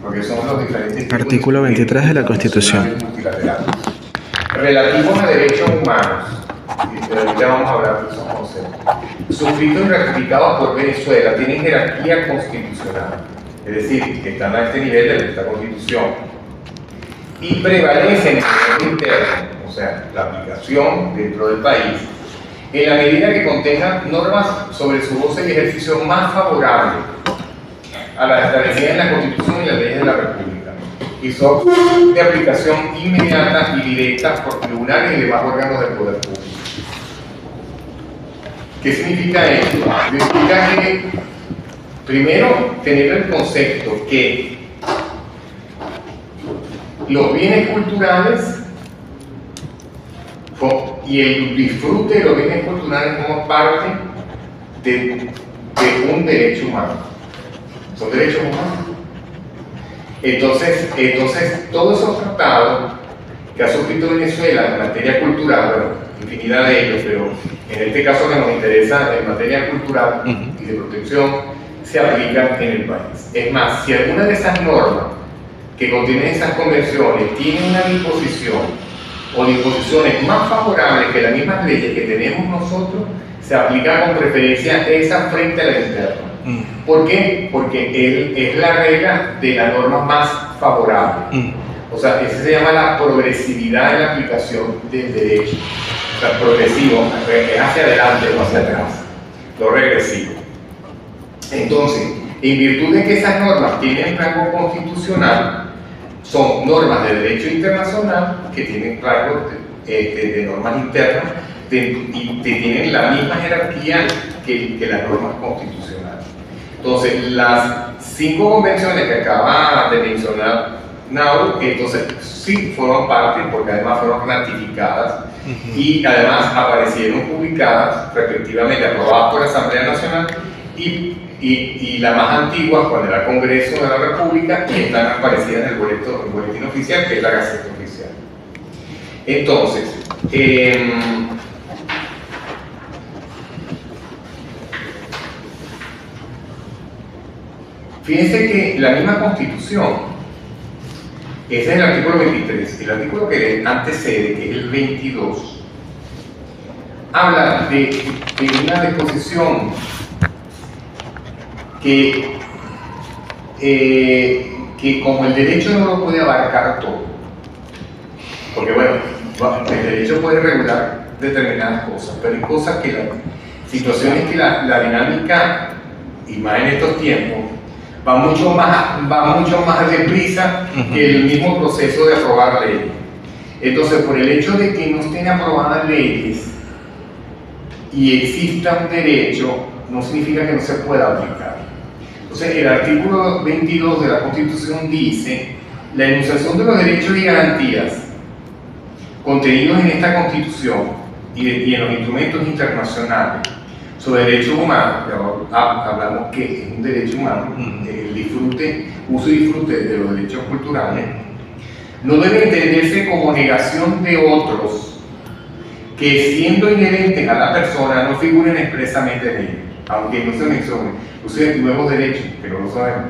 porque son los diferentes Artículo 23 de la Constitución. Relativos a derechos humanos, y ahorita vamos a hablar de esos conceptos, suscritos y ratificados por Venezuela, tienen jerarquía constitucional, es decir, que están a este nivel de esta Constitución, y prevalecen en el interno, o sea, la aplicación dentro del país, en la medida que contengan normas sobre su goce y ejercicio más favorable a las establecidas en la Constitución y las leyes de la República, y son de aplicación inmediata y directa por tribunales y demás órganos del poder público. ¿Qué significa esto? Significa que, primero, tener el concepto que los bienes culturales y el disfrute de los bienes culturales como parte de un derecho humano. Son derechos humanos. Entonces todos esos tratados que ha suscrito Venezuela en materia cultural, bueno, infinidad de ellos, pero en este caso que nos interesa en materia cultural y de protección, se aplican en el país. Es más, si alguna de esas normas que contienen esas convenciones tienen una disposición o disposiciones más favorables que las mismas leyes que tenemos nosotros, se aplica con preferencia esa frente a la interna. ¿Por qué? Porque es la regla de la norma más favorable. O sea, ese se llama la progresividad de la aplicación del derecho. O sea, progresivo, es hacia adelante, no hacia atrás. Lo regresivo. Entonces, en virtud de que esas normas tienen rango constitucional, son normas de derecho internacional que tienen rango de normas internas y tienen la misma jerarquía que las normas constitucionales. Entonces, las 5 convenciones que acaba de mencionar Nauru, entonces sí fueron parte, porque además fueron ratificadas y además aparecieron publicadas, respectivamente aprobadas por la Asamblea Nacional y la más antigua, cuando era el Congreso de la República, y están aparecidas en el boletín oficial, que es la Gaceta Oficial. Entonces, fíjense que la misma Constitución, ese es el artículo 23, el artículo que antecede, que es el 22, habla de una disposición que como el derecho no lo puede abarcar todo, porque bueno, el derecho puede regular determinadas cosas, pero hay cosas que situaciones que la dinámica, y más en estos tiempos, va mucho más deprisa que el mismo proceso de aprobar leyes. Entonces, por el hecho de que no estén aprobadas leyes y exista un derecho, no significa que no se pueda aplicar. Entonces, el artículo 22 de la Constitución dice: la enunciación de los derechos y garantías contenidos en esta Constitución y en los instrumentos internacionales sobre derechos humanos, hablamos que es un derecho humano, el disfrute, uso y disfrute de los derechos culturales, no debe entenderse como negación de otros que, siendo inherentes a la persona, no figuren expresamente en ella, aunque no se mencionen, nuevos derechos, pero no sabemos.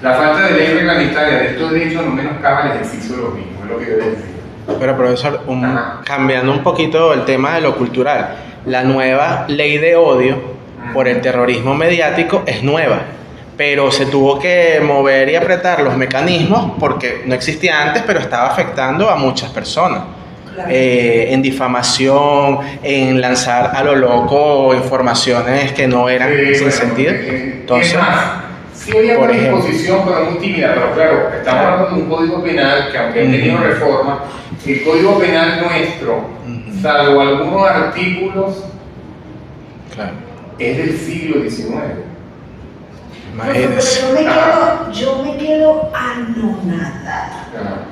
La falta de ley reglamentaria de estos derechos no menoscaba el ejercicio de los mismos, es lo que debe decir. Pero profesor, cambiando un poquito el tema de lo cultural, la nueva ley de odio por el terrorismo mediático es nueva, pero se tuvo que mover y apretar los mecanismos porque no existía antes, pero estaba afectando a muchas personas. Claro. En difamación, en lanzar a lo loco informaciones que no eran sin sentido. Entonces, sí había una disposición, pero muy tímida, pero claro, estamos hablando de un código penal que, aunque ha tenido reforma, el código penal nuestro, salvo algunos artículos, es del siglo XIX. Yo me quedo anonadada,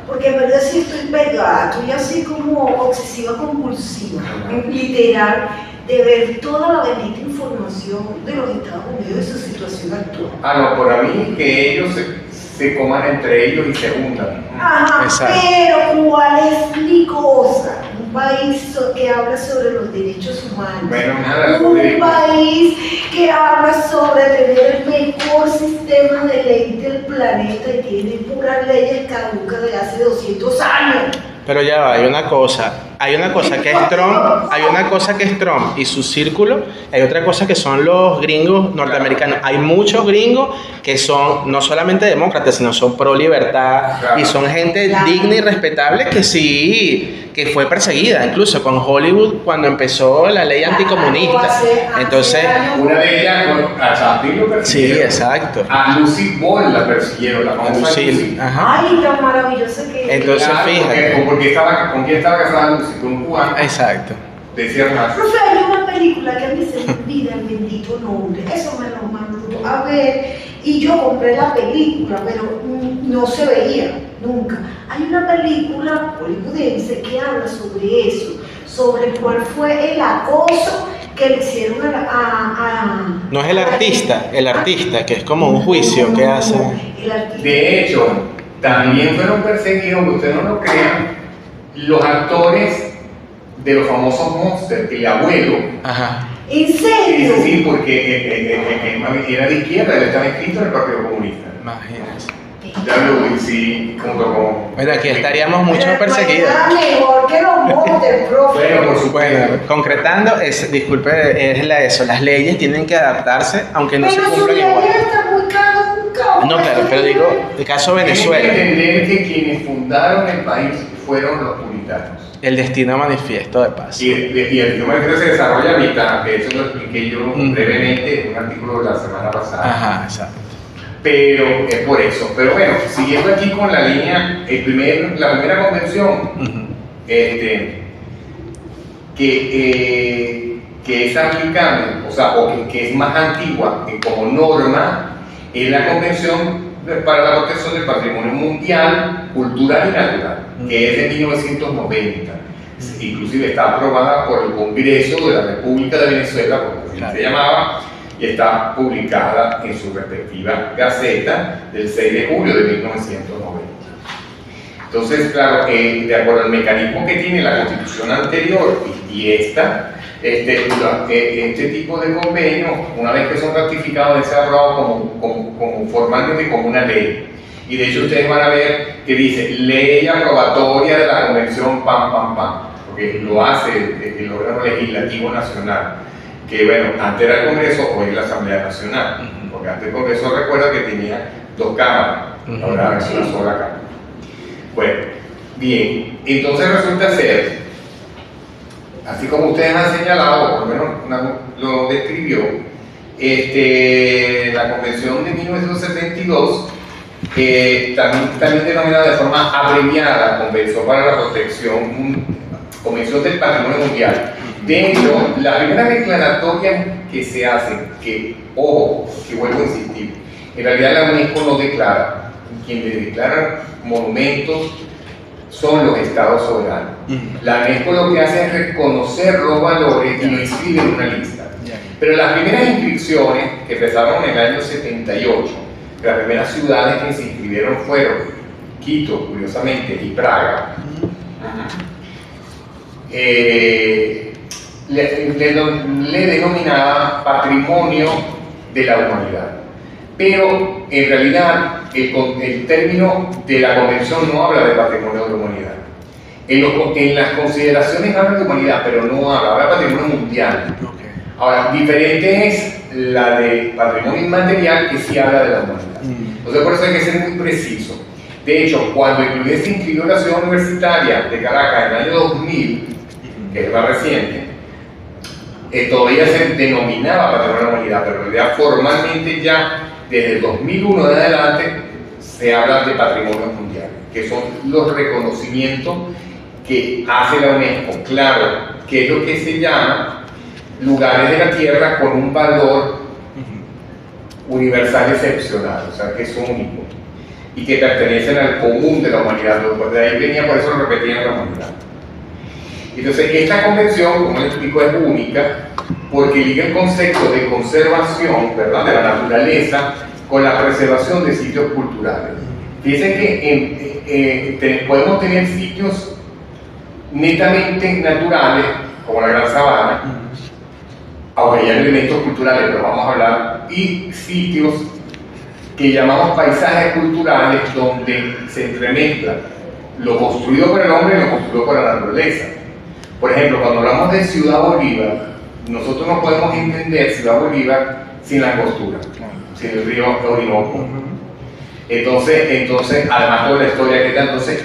porque en verdad sí estoy pegada, estoy así como obsesiva compulsiva, literal, de ver toda la bendita información de los Estados Unidos y su situación actual. No, por mí que ellos se coman entre ellos y se hundan. Ajá, pero ¿cuál es mi cosa? un país que habla sobre los derechos humanos, Bueno, nada, un país que habla sobre tener el mejor sistema de ley del planeta y tiene puras leyes caducas de hace 200 años. Pero ya va, hay una cosa que es Trump y su círculo, hay otra cosa que son los gringos norteamericanos. Hay muchos gringos que son no solamente demócratas, sino son pro libertad, y son gente digna y respetable que sí, que fue perseguida, incluso con Hollywood cuando empezó la ley anticomunista. Entonces, una de ellas, a Chaplin lo persiguieron. sí, exacto. A Lucy Ball la persiguieron, la famosa Lucy. Ajá. Ay, tan maravillosa que es. Entonces, fíjate. ¿Con quién estaba casada Lucy? Con un cubano. Exacto. Decía más. Profe, hay una película que a mí se me olvida el bendito nombre, eso me lo mandó a ver y yo compré la película, pero no se veía nunca. Hay una película hollywoodense que habla sobre eso, sobre cuál fue el acoso que le hicieron No es el artista, que es como un juicio que hace. El artista. De hecho, también fueron perseguidos, que ustedes no lo crean, los actores de los famosos Monsters, el abuelo. Ajá. ¿En serio? Sí, porque era de izquierda, él estaba inscrito en el Partido Comunista. Imagínense. Ya lo sí, junto con. Bueno, aquí estaríamos muchos Pero perseguidos. nada mejor que los Monsters, profe. Bueno, por supuesto. Bueno, concretando, disculpe, eso, las leyes tienen que adaptarse, aunque no se Pero su cumplan ley igual. está muy caduca. No, claro, pero digo, el caso Venezuela, Hay que entender que quienes fundaron el país fueron los puritanos. el destino manifiesto de paz. Y el idioma creo que se desarrolla a mitad, que eso lo expliqué yo brevemente en un artículo de la semana pasada. Ajá, exacto. Pero es por eso. Pero bueno, siguiendo aquí con la línea, la primera convención Ujú. Que es aplicable, o sea, que es más antigua como norma, es la Convención para la Protección del Patrimonio Mundial, Cultural y Natural, que es de 1990. Inclusive está aprobada por el Congreso de la República de Venezuela, porque así se llamaba, y está publicada en su respectiva Gaceta del 6 de julio de 1990. Entonces, claro, de acuerdo al mecanismo que tiene la Constitución anterior y esta, este tipo de convenios, una vez que son ratificados, deben ser aprobados formalmente como una ley. Y de hecho ustedes van a ver que dice ley aprobatoria de la Convención porque lo hace el órgano legislativo nacional, que bueno, antes era el Congreso, hoy es la Asamblea Nacional, porque antes el Congreso recuerda que tenía 2 cámaras, ahora es una sola cámara. Bueno, bien, entonces resulta ser, así como ustedes han señalado, por lo menos lo describió, la Convención de 1972, también denominada de forma abreviada Convención para la Convención del Patrimonio Mundial. De hecho, las primeras declaratorias que se hacen, que vuelvo a insistir, en realidad la UNESCO no declara. Quien le declara monumentos son los estados soberanos. La UNESCO lo que hace es reconocer los valores y lo inscribe en una lista. Pero las primeras inscripciones, que empezaron en el año 78, las primeras ciudades que se inscribieron fueron Quito, curiosamente, y Praga. Le denominaba Patrimonio de la Humanidad. Pero en realidad el término de la convención no habla de patrimonio de la humanidad. En las consideraciones habla de humanidad, pero no habla de patrimonio mundial. Ahora, diferente es la de patrimonio inmaterial, que sí habla de la humanidad. Entonces por eso hay que ser muy preciso. De hecho, cuando se inscribió la Ciudad Universitaria de Caracas en el año 2000, que es más reciente, todavía se denominaba patrimonio de la humanidad, pero en realidad formalmente ya desde el 2001 en adelante se habla de patrimonio mundial, que son los reconocimientos que hace la UNESCO. Claro, que es lo que se llama lugares de la tierra con un valor universal excepcional, o sea, que son únicos y que pertenecen al común de la humanidad. De ahí venía, por eso lo repetían la humanidad. Entonces, esta convención, como les explico, es única porque liga el concepto de conservación, ¿verdad?, de la naturaleza con la preservación de sitios culturales. Fíjense que podemos tener sitios netamente naturales, como la Gran Sabana, aunque hay elementos culturales, pero vamos a hablar, y sitios que llamamos paisajes culturales, donde se entremezcla lo construido por el hombre y lo construido por la naturaleza. Por ejemplo, cuando hablamos de Ciudad Bolívar, nosotros no podemos entender Ciudad Bolívar sin la Angostura, sin el río Orinoco. Entonces, además toda la historia que está, entonces,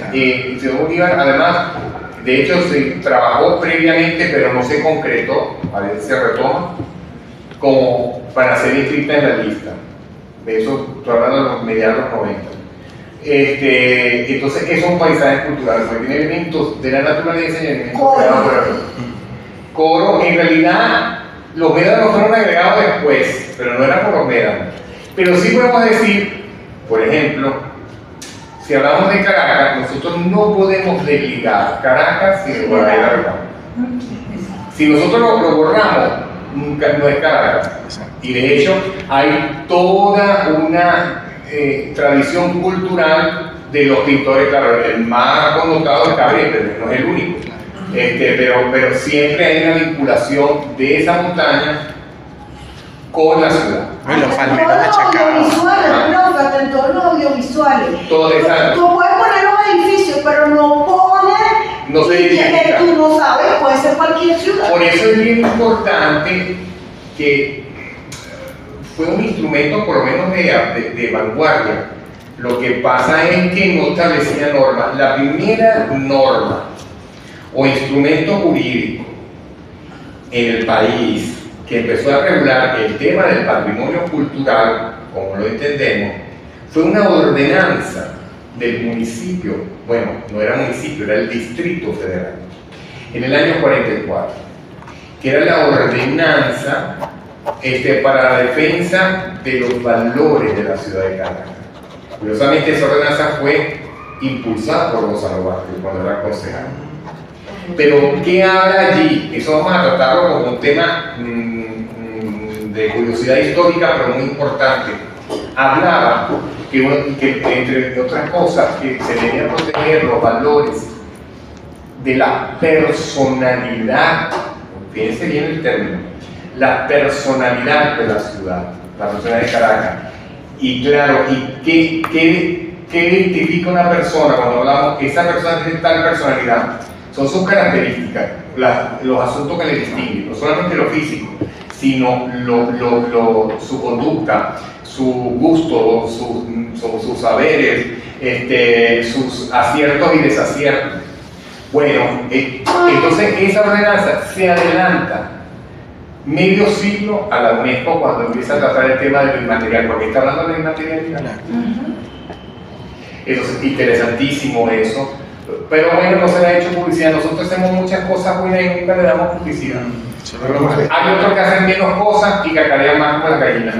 Ciudad Bolívar, además, de hecho se trabajó previamente, pero no se concretó, a veces se retoma, como para ser inscrita en la lista. De eso estoy hablando de los mediados de los 90. Entonces, esos son paisajes culturales, porque tienen elementos de la naturaleza y elementos creados por el hombre. Coro, en realidad, los médanos fueron agregados después, pero no eran por los médanos. Pero sí podemos decir, por ejemplo, si hablamos de Caracas, nosotros no podemos desligar Caracas sin Guaraíra Arevalo. Si nosotros lo borramos, nunca no es Caracas. Y de hecho, hay toda una tradición cultural de los pintores, claro, el más connotado es Cabrera, pero no es el único. Pero siempre hay una vinculación de esa montaña con la ciudad. Los palmeros de Chacao. En todos los audiovisuales. Todo exacto. Tú puedes poner los edificios, pero no pones. No se identifica. Tú no sabes, puede ser cualquier ciudad. Por eso es bien importante que fue un instrumento, por lo menos de vanguardia. Lo que pasa es que no establecía normas. La primera norma o instrumento jurídico en el país que empezó a regular el tema del patrimonio cultural, como lo entendemos, fue una ordenanza del municipio, bueno, no era municipio, era el Distrito Federal, en el año 44, que era la ordenanza para la defensa de los valores de la ciudad de Caracas. Curiosamente, esa ordenanza fue impulsada por Gonzalo Vázquez cuando era concejal. Pero, ¿qué habla allí? Eso vamos a tratarlo como un tema de curiosidad histórica, pero muy importante. Hablaba que entre otras cosas, que se debían proteger los valores de la personalidad, fíjense bien el término, la personalidad de la ciudad, la personalidad de Caracas. Y claro, ¿y qué identifica una persona cuando hablamos que esa persona tiene tal personalidad? Son sus características, los asuntos que le distinguen, no solamente lo físico, sino su conducta, su gusto, sus saberes, sus aciertos y desaciertos. Bueno, entonces esa ordenanza se adelanta medio siglo a la UNESCO cuando empieza a tratar el tema de lo inmaterial, porque está hablando de lo inmaterialidad. Entonces, interesantísimo eso. Pero bueno, no se le ha hecho publicidad. Nosotros hacemos muchas cosas buenas y nunca le damos publicidad. Hay otros que hacen menos cosas y cacarean más como la gallina.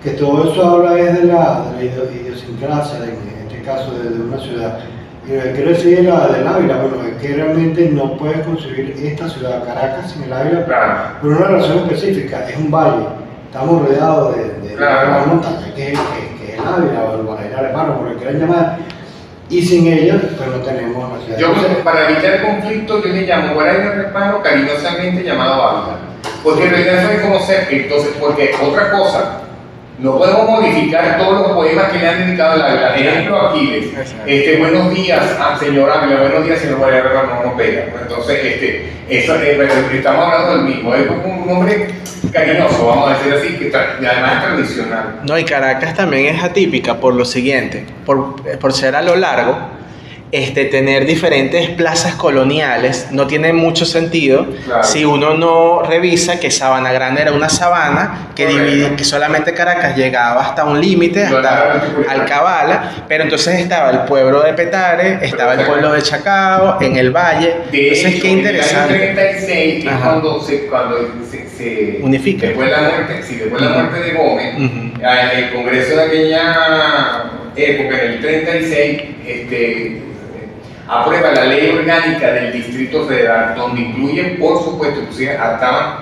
Que todo eso habla es de la idiosincrasia, en este caso de una ciudad. Y quiero decir del Ávila, bueno, es que realmente no puedes concebir esta ciudad, Caracas, sin el Ávila, claro, por una razón específica. Es un valle, estamos rodeados de una montaña, que es el Ávila o el Guaraíra Arevalo, como lo quieran llamar. Y sin ellos, pues no tenemos la ciudad. Yo, para evitar conflicto, yo le llamo Guaraíra Arevalo, cariñosamente llamado Ávila. Porque en realidad eso es como ser, entonces, porque otra cosa, no podemos modificar todos los poemas que le han dedicado a la Ávila. Ejemplo, Aquiles. Buenos días, señor Ávila, buenos días, señor Guaraíra Arevalo, no pega. Entonces, estamos hablando del mismo. Es un nombre cariñoso, vamos a decir así, que además es tradicional. No, y Caracas también es atípica por lo siguiente, por ser a lo largo, tener diferentes plazas coloniales no tiene mucho sentido, claro, si uno no revisa que Sabana Grande era una sabana que divide, que solamente Caracas llegaba hasta un límite, hasta Alcabala, pero entonces estaba el pueblo de Petare, estaba el pueblo de Chacao, en el valle. Entonces, qué interesante. En el año 36 es cuando se unifica. Después de la muerte de Gómez, el Congreso de aquella época, en el 36, aprueba la ley orgánica del Distrito Federal, donde incluyen, por supuesto, inclusive estaban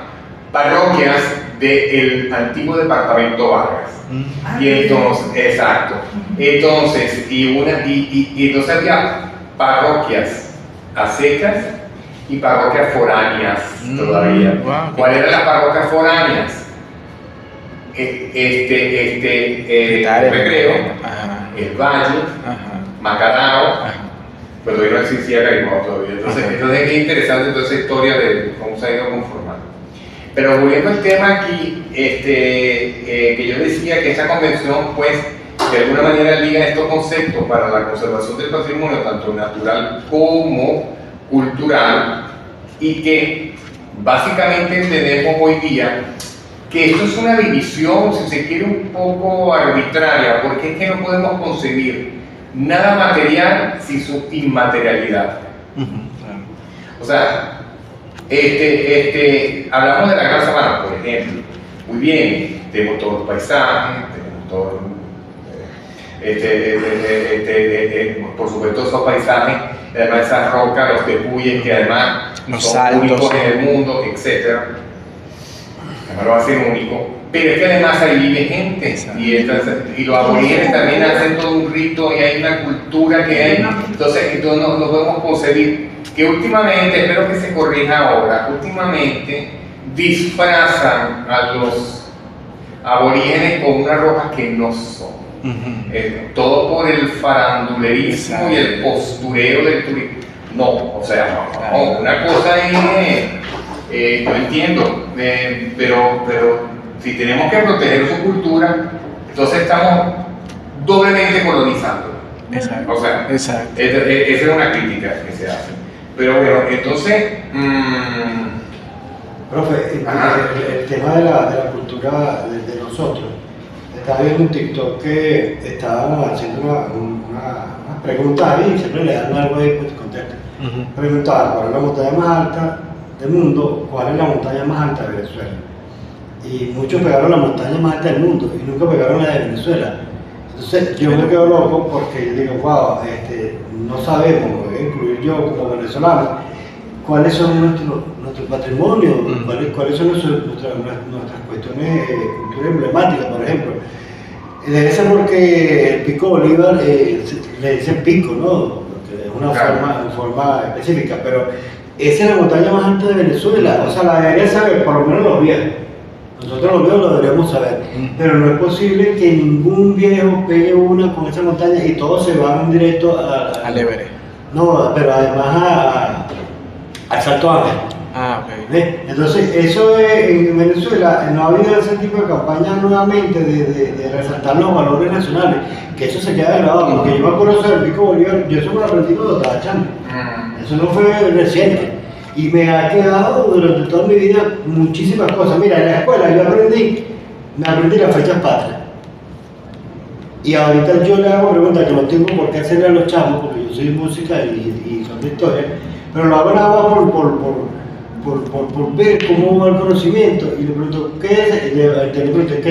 parroquias del antiguo departamento Vargas. Y entonces, exacto. Entonces, entonces había parroquias a secas y parroquias foráneas todavía. Wow, ¿Cuáles eran las parroquias foráneas? Recreo, Ajá, El Valle, ajá, Macarao, ajá. pero todavía no existía Caribobo todavía. Entonces es interesante toda esa historia de cómo se ha ido conformando. Pero volviendo al tema aquí, que yo decía que esa convención, pues, de alguna manera liga estos conceptos para la conservación del patrimonio, tanto natural como cultural, y que básicamente entendemos hoy día que esto es una división, si se quiere, un poco arbitraria, porque es que no podemos concebir nada material sin su inmaterialidad. Claro. O sea, hablamos de la Gran Sabana, por ejemplo. Muy bien, tenemos todos los paisajes, tenemos todos, por supuesto, esos paisajes, además esas rocas, los tepuyes, que además Los son saltos, únicos en el mundo, etc. Además lo hacen único. Pero es que además ahí vive gente, y los aborígenes también hacen todo un rito, y hay una cultura que hay. Entonces no podemos concebir que últimamente, espero que se corrija ahora, últimamente disfrazan a los aborígenes con unas ropas que no son. Todo por el farandulerismo y el postureo del turismo. No, o sea, no, una cosa es, yo entiendo, pero si tenemos que proteger su cultura, entonces estamos doblemente colonizando. Exacto. O sea, Exacto. esa es una crítica que se hace. Pero bueno, entonces, Profe, el tema de la cultura de nosotros, estaba viendo un TikTok que estaban haciendo una pregunta ahí, siempre le dan algo ahí, pues contesta. Preguntaban cuál es la montaña más alta del mundo, cuál es la montaña más alta de Venezuela. Y muchos pegaron la montaña más alta del mundo y nunca pegaron la de Venezuela. Entonces yo me quedo loco porque yo digo, wow, no sabemos, me voy a incluir yo como venezolano, cuáles son nuestros patrimonios, cuáles son nuestras cuestiones cultura emblemáticas, por ejemplo. Debe ser porque el Pico Bolívar le dicen pico, ¿no? Porque es una forma específica, pero esa es la montaña más alta de Venezuela, o sea, la debería saber, por lo menos los viejos. Nosotros los viejos lo deberíamos saber, pero no es posible que ningún viejo pegue una con esa montaña y todos se van directo Al Everest. No, pero además al Salto Ángel. Ok. ¿Ves? Entonces, eso en Venezuela no ha habido ese tipo de campaña nuevamente de resaltar los valores nacionales, que eso se queda grabado, porque yo me acuerdo sobre el Pico Bolívar, yo eso me lo aprendí cuando estaba echando, eso no fue reciente, y me ha quedado durante toda mi vida muchísimas cosas. Mira, en la escuela yo me aprendí las fechas patrias, y ahorita yo le hago preguntas que no tengo por qué hacerle a los chavos, porque yo soy música y son de historia, pero lo hago nada más por ver cómo va el conocimiento, y le pregunto, ¿qué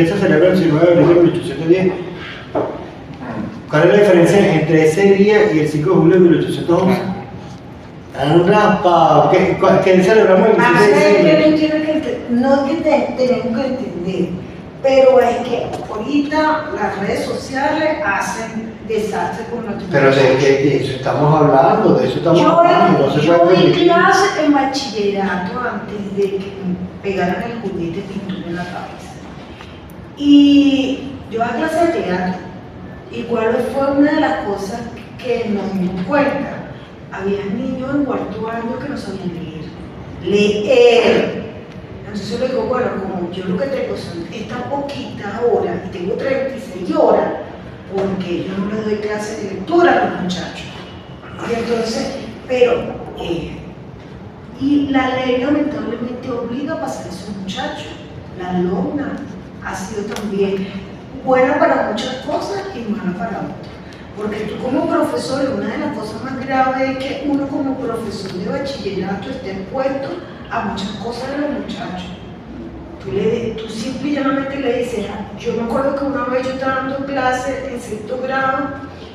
se celebra el 19 de abril de 1810? ¿Cuál es la diferencia entre ese día y el 5 de julio de 1811? Han raspado, ¿qué celebramos el 16 de diciembre? No es que tenemos que entender, pero es que ahorita las redes sociales hacen desastre con nuestro. Pero de eso estamos hablando, no se Yo puede di permitir. clase en bachillerato antes de que me pegaran el juguete de pintura en la cabeza. Y yo daba clase de teatro. ¿Y cuál fue una de las cosas que nos dimos cuenta? Había niños en cuarto año que no sabían leer. Entonces yo le digo, bueno, como yo lo que tengo son estas poquitas horas y tengo 36 horas, porque yo no les doy clase de lectura a los muchachos. Y entonces, y la ley lamentablemente obliga a pasar a esos muchachos. La LOMNA ha sido también buena para muchas cosas y mala para otras. Porque tú como profesor, una de las cosas más graves es que uno como profesor de bachillerato esté expuesto a muchas cosas de los muchachos. Tú simple y llanamente le dices, yo me acuerdo que una vez yo estaba dando clase en sexto grado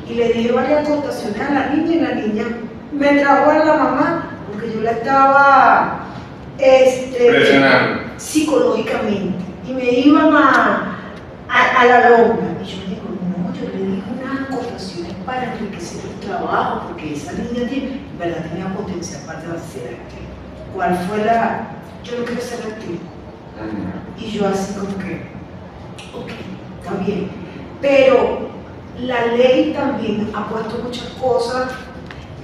y le dije varias acotaciones a la niña, y la niña me trajo a la mamá porque yo la estaba presionando psicológicamente, y me iban a la LOMNA, y yo le digo, no, yo le dije unas acotaciones para para enriquecer el trabajo, porque esa niña tiene, ¿verdad? Tenía potencial para ser actriz. ¿Cuál fue la? Yo no quiero ser actriz. Y yo así como que, ok, está bien. Pero la ley también ha puesto muchas cosas,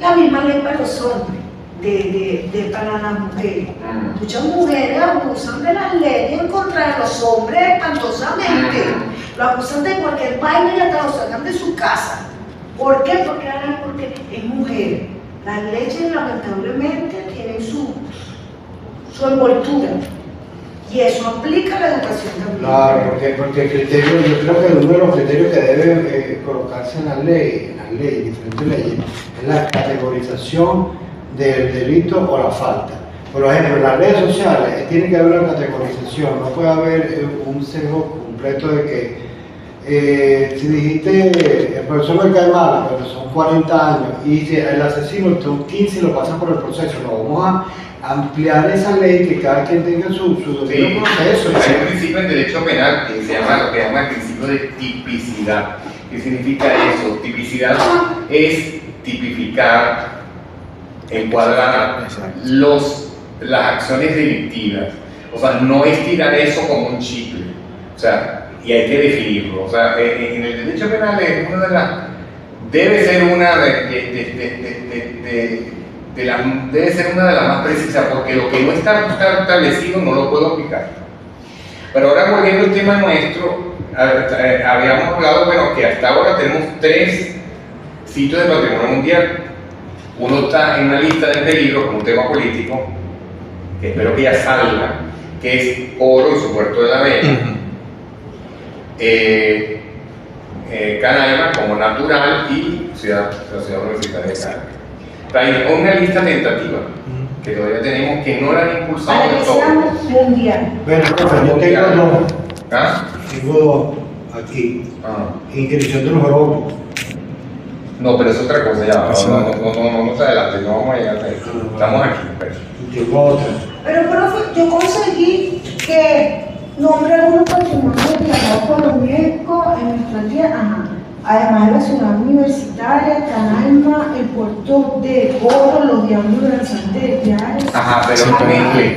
la misma ley para los hombres, para las mujeres. Muchas mujeres abusan de las leyes en contra de los hombres espantosamente. Lo acusan de cualquier vaina y hasta lo sacan de su casa. ¿Por qué? Porque es mujer. Las leyes lamentablemente tienen su envoltura. Y eso aplica a la educación también. Claro, porque el criterio, yo creo que uno de los criterios que debe colocarse en diferentes leyes, es la categorización del delito o la falta. Por ejemplo, en las redes sociales tiene que haber una categorización, no puede haber un sesgo completo de que si dijiste el profesor me cae mal, pero son 40 años, y si el asesino son 15 y lo pasan por el proceso, no vamos a ampliar esa ley, que cada quien tenga su debido proceso. Hay un principio en derecho penal que se llama lo que llama el principio de tipicidad. ¿Qué significa eso? Tipicidad es tipificar, encuadrar las acciones delictivas. O sea, no es tirar eso como un chicle. O sea, y hay que definirlo. O sea, en el derecho penal es una de las, debe ser una debe ser una de las más precisas, porque lo que no está establecido no lo puedo aplicar. Pero ahora, volviendo al tema nuestro, habíamos hablado, bueno, que hasta ahora tenemos 3 sitios de patrimonio mundial. Uno está en una lista de peligro con un tema político, que espero que ya salga, que es Oro y su puerto de la Bella. Canaima como natural y la ciudad universitaria de Caracas. Hay una lista tentativa que todavía tenemos que no la han impulsado de todo. Mundial. Bueno, profe, yo tengo 2. ¿Ah? Tengo 2 aquí. Inscripción de los grupos. No, pero es otra cosa ya. No se adelante, no vamos a llegar a eso. Estamos aquí. Tengo otra. Pero, profe, yo conseguí que nombre algunos patrimonios declarados por la UNESCO en nuestra tierra. Ajá. Además de la ciudad universitaria, Canaima, el puerto de Oro, los diablos de la Santa de Piares. Ajá, pero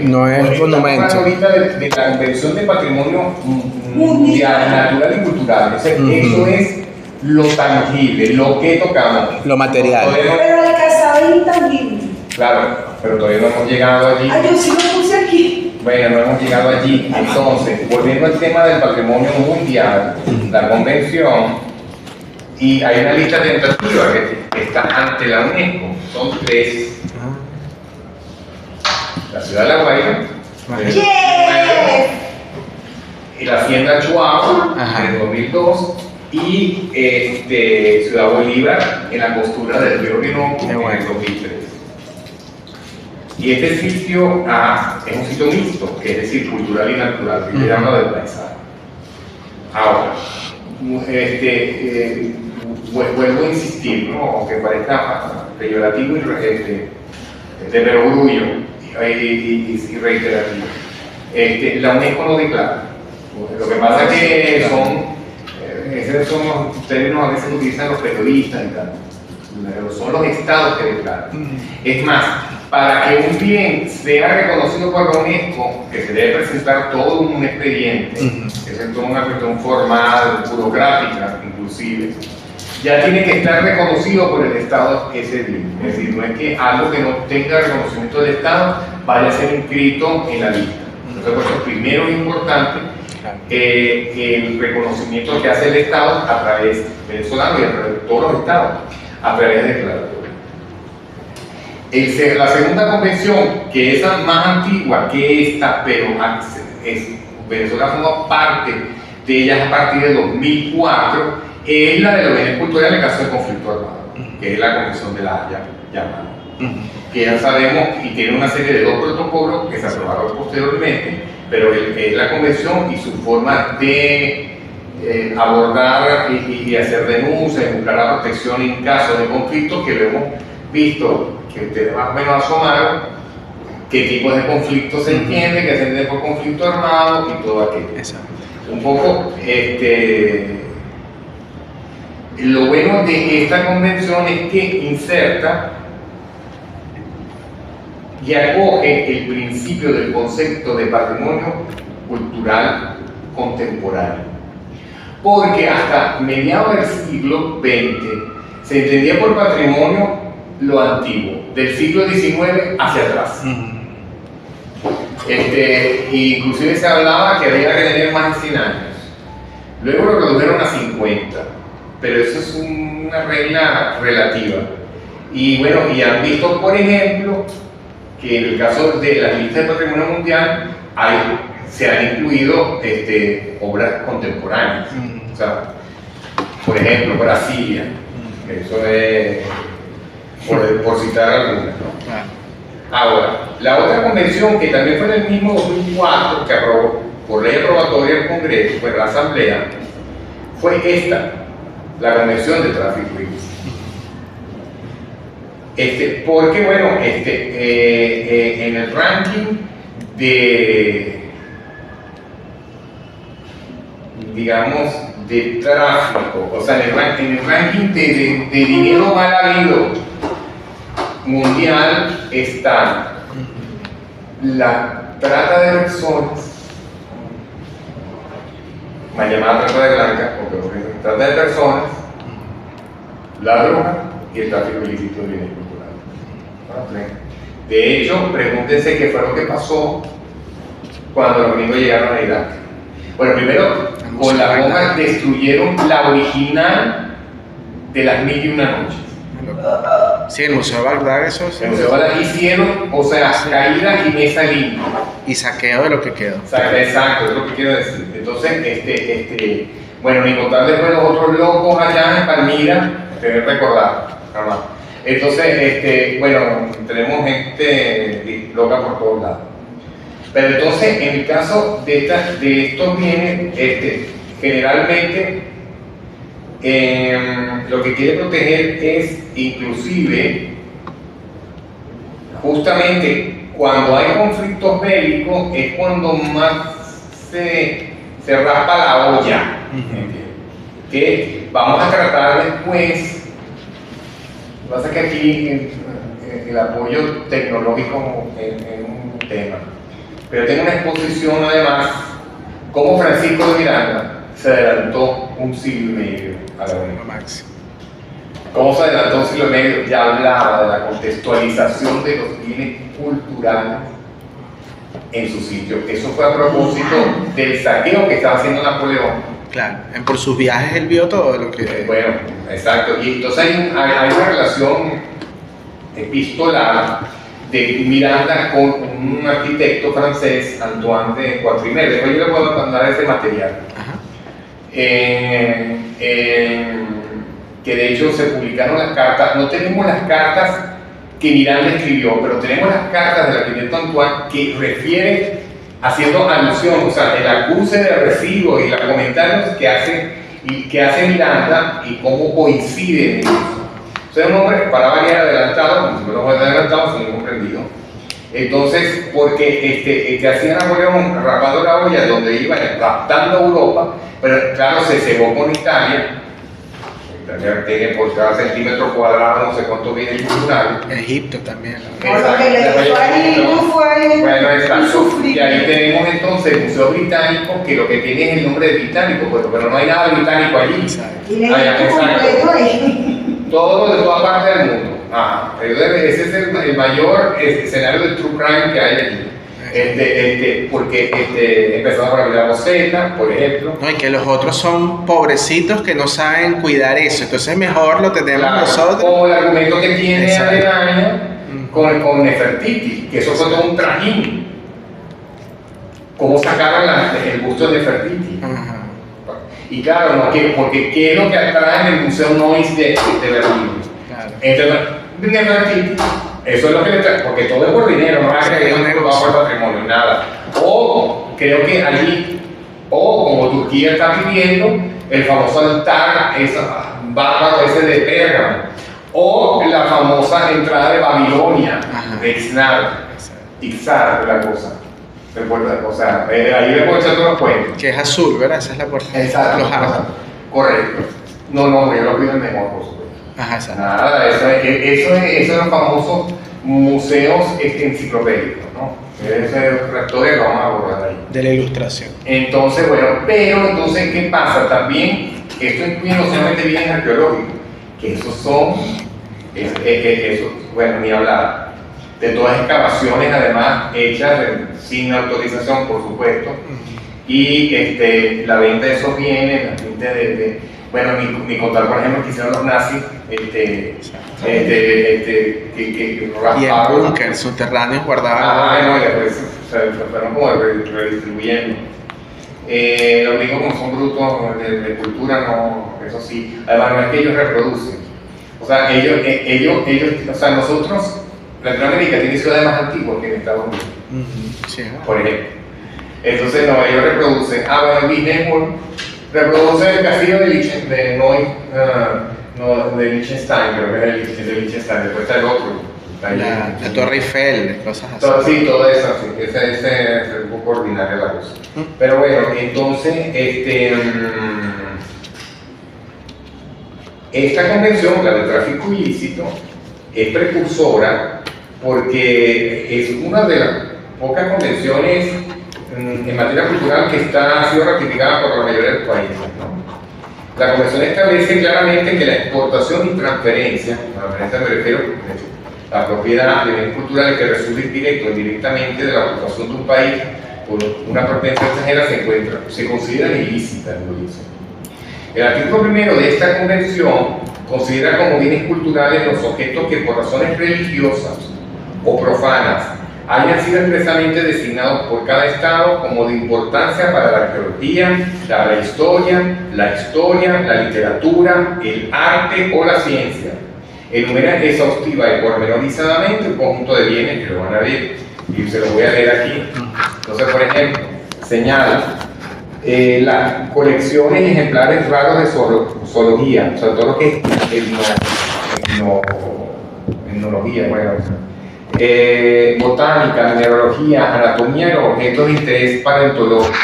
no es monumento. Ahorita de la inversión de patrimonio mundial, natural y cultural. Eso es lo tangible, lo que tocamos. Lo material. Pero el casado es intangible. Claro, pero todavía no hemos llegado allí. Yo sí lo puse aquí. Bueno, no hemos llegado allí. Entonces, volviendo al tema del patrimonio mundial, la convención, y hay una lista tentativa que está ante la UNESCO. Son 3. La ciudad de La Guaira, y la hacienda Chuao en el 2002, y Ciudad Bolívar en la costura del río Orinoco en el 2003. Y este sitio es un sitio mixto, que es decir, cultural y natural, que se llama del paisaje. Ahora, vuelvo a insistir, ¿no? Aunque parezca peyorativo y de perogrullo y reiterativo. La UNESCO no declara. Lo que pasa es que esos son los términos a veces que utilizan los periodistas y tal. Son los estados que declaran. Es más, para que un bien sea reconocido por la UNESCO, que se debe presentar todo un expediente, que es toda una cuestión formal, burocrática inclusive, ya tiene que estar reconocido por el Estado ese bien. Es decir, no es que algo que no tenga reconocimiento del Estado vaya a ser inscrito en la lista. Entonces, por eso primero es importante el reconocimiento que hace el Estado a través venezolano y a través de todos los estados, a través de declaratorias. La segunda convención, que es la más antigua que esta, pero Venezuela forma parte de ellas a partir de 2004, es la de los bienes culturales en caso de conflicto armado, que es la Convención de La Haya llamada, que ya sabemos y tiene una serie de 2 protocolos que se aprobaron posteriormente, pero es la convención y su forma de abordar y hacer denuncias y buscar la protección en caso de conflicto, que lo hemos visto, que ustedes más o menos asomaron, qué tipos de conflictos se entiende, que se entiende por conflicto armado y todo aquello. Exacto. Un poco, lo bueno de esta convención es que inserta y acoge el principio del concepto de patrimonio cultural contemporáneo. Porque hasta mediados del siglo XX se entendía por patrimonio lo antiguo, del siglo XIX hacia atrás. Inclusive se hablaba que había que tener más de 100 años. Luego lo redujeron a 50, pero eso es una regla relativa. Y bueno, y han visto, por ejemplo, que en el caso de la lista de patrimonio mundial se han incluido obras contemporáneas. O sea, por ejemplo, Brasilia, eso es por citar algunas, ¿no? Ahora, la otra convención que también fue en el mismo 2004, que aprobó por ley aprobatoria del Congreso, fue la Asamblea, fue esta, la Convención de Tráfico Ilícito. Porque, bueno, en el ranking digamos, de tráfico, o sea, en el ranking de dinero mal habido mundial está la trata de personas, mal llamada trata de blancas, o trata de personas, la droga y el tráfico ilícito de bienes culturales. De hecho, pregúntense qué fue lo que pasó cuando los gringos llegaron a Irak. Bueno, primero, con la bomba destruyeron la original de las 1001 noches. Sí, el Museo de Bagdad, eso sí. El Museo de Bagdad hicieron, o sea, caída y mesa limpia. Y saqueo de lo que quedó. Exacto, es lo que quiero decir. Entonces, bueno, ni contar después los otros locos allá en Palmira, deben recordar, ¿verdad? Entonces, bueno, tenemos gente loca por todos lados. Pero entonces, en el caso de estos bienes, generalmente lo que quiere proteger es, inclusive, justamente cuando hay conflictos bélicos, es cuando más se raspa la olla. Que vamos a tratar después. Lo que pasa es que aquí el apoyo tecnológico en un tema. Pero tengo una exposición además, cómo Francisco de Miranda se adelantó un siglo y medio a la Revolución. Cómo se adelantó un siglo y medio, ya hablaba de la contextualización de los bienes culturales en su sitio. Eso fue a propósito del saqueo que estaba haciendo Napoleón. Claro, por sus viajes él vio todo lo que... Bueno, exacto. Y entonces hay una relación epistolar de Miranda con un arquitecto francés, Antoine de Quatremer. Después yo le puedo mandar ese material. Que de hecho se publicaron las cartas. No tenemos las cartas que Miranda escribió, pero tenemos las cartas del arquitecto Antoine que refieren, haciendo alusión, o sea, el acuse de recibo y los comentarios que hace Miranda y cómo coinciden en eso. O sea, un hombre para variar adelantado, como si no fuera adelantado, sino comprendido. Entonces, porque hacía Napoleón rapando la olla donde iba raptando Europa, pero claro, se cebó con Italia. Italia tiene por cada centímetro cuadrado no sé cuánto viene cultural. Egipto también. Por lo que le dijo ahí, no fue bueno, exacto. Y ahí tenemos entonces el Museo Británico, que lo que tiene es el nombre de británico, pero no hay nada británico allí. Tiene el completo ahí. Todo de toda parte del mundo. Ese es el mayor escenario de true crime que hay allí. Porque empezamos por la Rosetta, por ejemplo. No, y que los otros son pobrecitos que no saben cuidar eso. Entonces mejor lo tenemos nosotros. Como el argumento que tiene Alemania con Nefertiti, que eso fue todo un trajín. ¿Cómo sacaron el busto de Nefertiti? Y claro, porque ¿qué es lo que atrae en el Museo Noise de Berlín? Claro. Entonces, Nefertiti, eso es lo que le trae, porque todo es por dinero, no es que no va por patrimonio, nada. O creo que allí, o como Turquía está pidiendo, el famoso altar, esa bárbaro ese de Pérgamo, o la famosa entrada de Babilonia, de Ixar, la cosa. O sea, ahí le puedo echar todos los cuentos. Que es azul, ¿verdad? Esa es la puerta. Exacto. Correcto. No, yo lo pido el mejor, por supuesto. Ajá, exacto. Nada, eso es los famosos museos enciclopédicos, ¿no? Esa es otra historia que vamos a abordar ahí. De la ilustración. Entonces, bueno, pero entonces, ¿qué pasa? También, esto incluye no solamente bienes arqueológicos, que esos son, eso, bueno, ni hablar, de todas excavaciones, además, hechas sin autorización, por supuesto, y la venta de esos bienes, la venta bueno, ni contar, por ejemplo, que hicieron los nazis, que Y en rasparon. búnker subterráneos guardaban. No, y después se fueron como redistribuyendo. Los gringos, como son brutos de cultura, no, eso sí. Además, no es que ellos reproducen. O sea, o sea, nosotros, Latinoamérica tiene ciudades más antiguas que en Estados Unidos, Sí, por ejemplo. Entonces, no, ellos reproducen. Bueno, Disney World reproduce el castillo de Liechtenstein, creo que es el de Liechtenstein, después está el otro. la Torre Eiffel, cosas así. Sí, todo eso, sí, ese es un poco ordinaria la cosa. Pero bueno, entonces, esta convención, la de tráfico ilícito, es precursora porque es una de las pocas convenciones en materia cultural que ha sido ratificada por la mayoría de los países, ¿no? La convención establece claramente que la exportación y transferencia, me refiero a la propiedad de bienes culturales que resulten directo o indirectamente de la ocupación de un país por una propiedad extranjera se considera ilícita, lo dice. El artículo primero de esta convención considera como bienes culturales los objetos que por razones religiosas o profanas hayan sido expresamente designados por cada Estado como de importancia para la arqueología, la prehistoria, la historia, la literatura, el arte o la ciencia. Enumera exhaustiva y pormenorizadamente un conjunto de bienes que lo van a ver y se los voy a leer aquí. Entonces, por ejemplo, señala las colecciones ejemplares raros de zoología, o sea, todo lo que es etnología, bueno, botánica, mineralogía, anatomía y los objetos de interés paleontológico.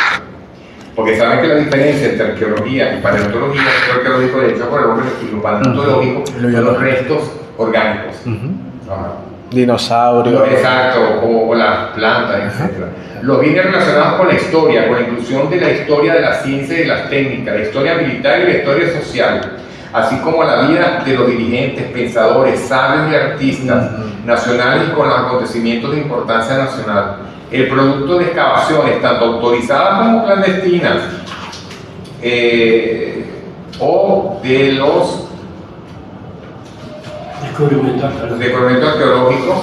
Porque saben que la diferencia entre arqueología y paleontología es arqueológico de hecho por el hombre y lo paleontológico son los restos orgánicos. Dinosaurios. Exacto, o las plantas, etc. Los bienes relacionados con la historia, con la inclusión de la historia de la ciencia y de las técnicas, la historia militar y la historia social, así como la vida de los dirigentes, pensadores, sabios y artistas nacionales y con los acontecimientos de importancia nacional. El producto de excavaciones, tanto autorizadas como clandestinas, o de los descubrimientos arqueológicos,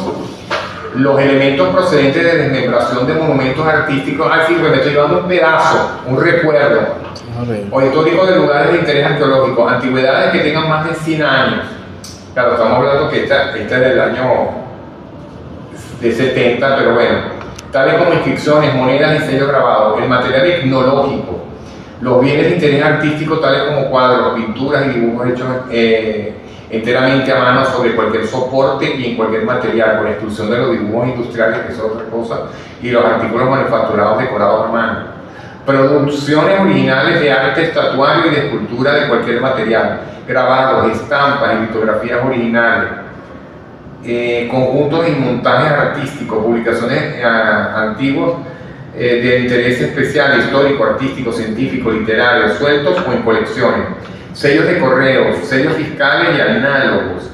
los elementos procedentes de desmembración de monumentos artísticos, así que me estoy llevando un pedazo, un recuerdo, o históricos de lugares de interés arqueológico, antigüedades que tengan más de 100 años. Claro, estamos hablando que esta es del año de 70, pero bueno, tales como inscripciones, monedas y sellos grabados, el material etnológico, los bienes de interés artístico tales como cuadros, pinturas y dibujos hechos enteramente a mano sobre cualquier soporte y en cualquier material, con exclusión de los dibujos industriales, que es otra cosa, y los artículos manufacturados decorados a mano. Producciones originales de arte estatuario y de escultura de cualquier material, grabados, estampas y litografías originales, conjuntos y montajes artísticos, publicaciones antiguos de interés especial, histórico, artístico, científico, literario, sueltos o en colecciones, sellos de correo, sellos fiscales y análogos,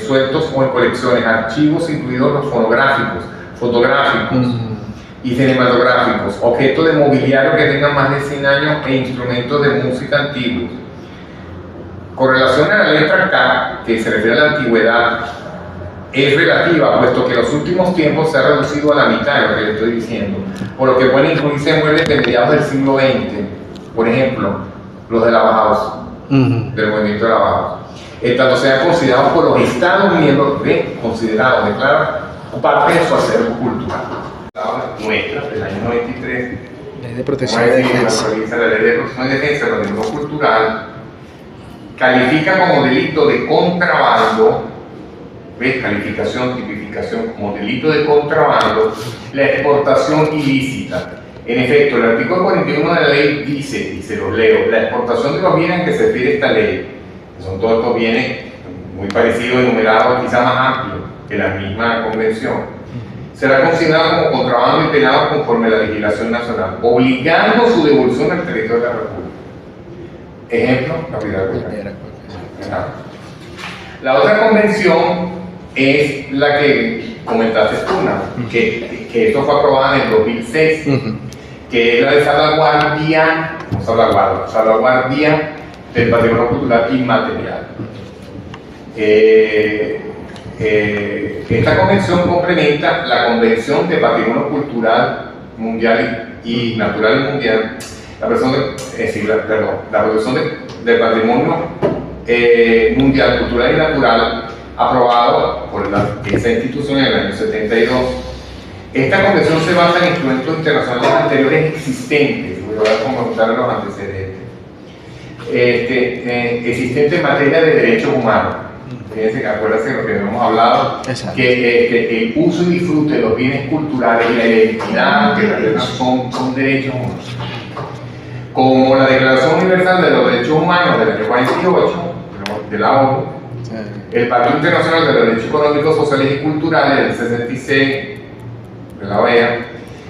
sueltos o en colecciones, archivos incluidos los fonográficos, fotográficos y cinematográficos, objetos de mobiliario que tengan más de 100 años e instrumentos de música antiguos. Con relación a la letra K, que se refiere a la antigüedad, es relativa, puesto que en los últimos tiempos se ha reducido a la mitad de lo que le estoy diciendo, por lo que pueden incluirse muebles de mediados del siglo XX, por ejemplo, los de la Bauhaus, del movimiento de la Bauhaus. Tanto sean considerados por los Estados miembros, considerados, declaran parte de su acervo cultural. Nuestra, del año 93, Ley de protección de defensa. La ley de protección y defensa del patrimonio cultural califica como delito de contrabando, calificación, tipificación como delito de contrabando, la exportación ilícita, En efecto, el artículo 41 de la ley dice, y se los leo, la exportación de los bienes a que se refiere esta ley, que son todos estos bienes muy parecidos, enumerados, quizá más amplios que la misma convención, será considerado como contrabando y penado conforme a la legislación nacional, obligando su devolución al territorio de la República. Ejemplo, la Piedra Cuesta. La otra convención es la que comentaste tú, ¿no? que esto fue aprobada en el 2006, que es la de salvaguardia del patrimonio cultural inmaterial. Esta convención complementa la Convención de Patrimonio Cultural Mundial y Natural Mundial, la protección del patrimonio mundial, cultural y natural, aprobado por esa institución en el año 72. Esta convención se basa en instrumentos internacionales anteriores existentes, voy a comentar los antecedentes, existentes en materia de derechos humanos. Fíjense, acuérdense de lo que hemos hablado, que el uso y disfrute de los bienes culturales y la identidad que representan son derechos humanos. Como la Declaración Universal de los Derechos Humanos del año 48, de la ONU, el Pacto Internacional de los Derechos Económicos, Sociales y Culturales del 66, de la OEA,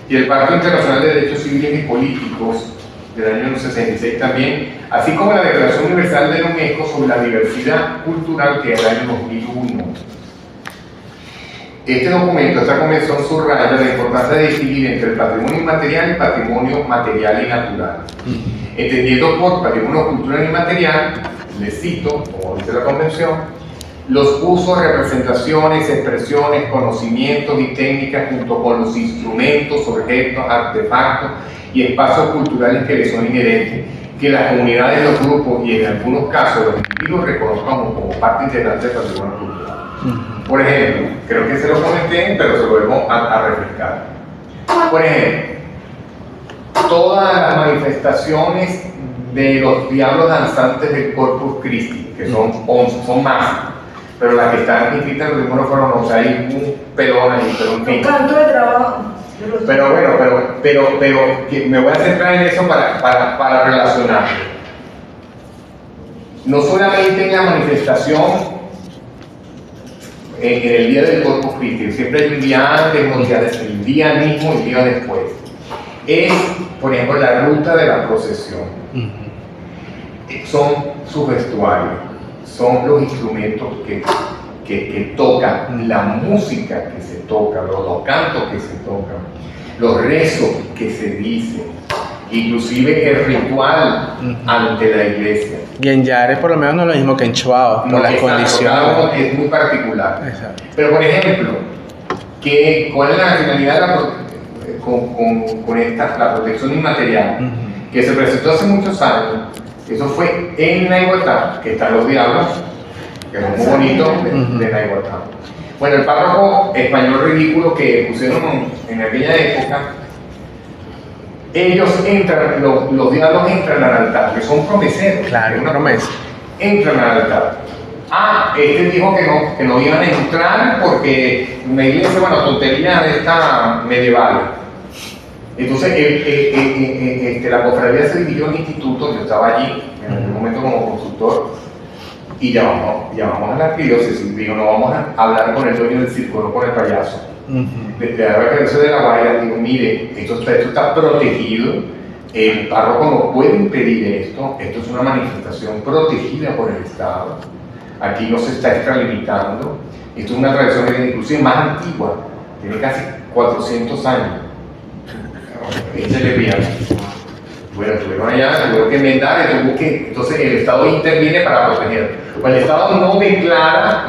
y el Pacto Internacional de Derechos Civiles y Políticos del año 66 también, así como la Declaración Universal de la UNESCO sobre la diversidad cultural, que es del año 2001. Este documento, esta convención, subraya la importancia de distinguir entre el patrimonio inmaterial y el patrimonio material y natural. Entendiendo por patrimonio cultural y inmaterial, les cito, como dice la convención, los usos, representaciones, expresiones, conocimientos y técnicas junto con los instrumentos, objetos, artefactos y espacios culturales que les son inherentes, que las comunidades, los grupos y en algunos casos los individuos reconozcan como parte integrante del patrimonio cultural. Por ejemplo, creo que se lo comenté, pero se lo vuelvo a refrescar. Por ejemplo, todas las manifestaciones de los diablos danzantes del Corpus Christi, que son 11, son más, pero las que están inscritas en los números fueron 11, hay un pelón ahí, pero en fin. Tanto de trabajo. Pero bueno, pero que me voy a centrar en eso para relacionar. No solamente en la manifestación en el día del Corpus Christi, siempre hay un día antes, un día después, el día mismo y el día después. Es, por ejemplo, la ruta de la procesión. Son sus vestuarios, son los instrumentos que tocan, la música que se toca, los cantos que se tocan, los rezos que se dicen, inclusive el ritual ante la iglesia. Y en Yare por lo menos no es lo mismo que en Chuao, por las condiciones. Es muy particular. Exacto. Pero por ejemplo, ¿cuál es la finalidad con la protección inmaterial? Que se presentó hace muchos años. Eso fue en Naiguatá, que están los diablos, que es muy bonito de Naiguatá. Bueno, el párrafo español ridículo que pusieron en aquella época, ellos entran, los diablos entran al altar, que son promeseros. Claro, una promesa. Entran al altar. Este dijo que no iban a entrar porque una iglesia, bueno, tontería de esta medieval. Entonces, la cofradía se dirigió al instituto, yo estaba allí en aquel momento como consultor, y llamamos a la arquidiócesis, digo, no vamos a hablar con el dueño del circo, no con el payaso. Desde la referencia de la Guaira, digo, mire, esto está protegido, el párroco no puede impedir esto es una manifestación protegida por el Estado, aquí no se está extralimitando, esto es una tradición que inclusive más antigua, tiene casi 400 años. Échale bien. Bueno, tuvieron allá, tuvieron que enmendar, entonces el Estado interviene para proteger. Pues el Estado no declara,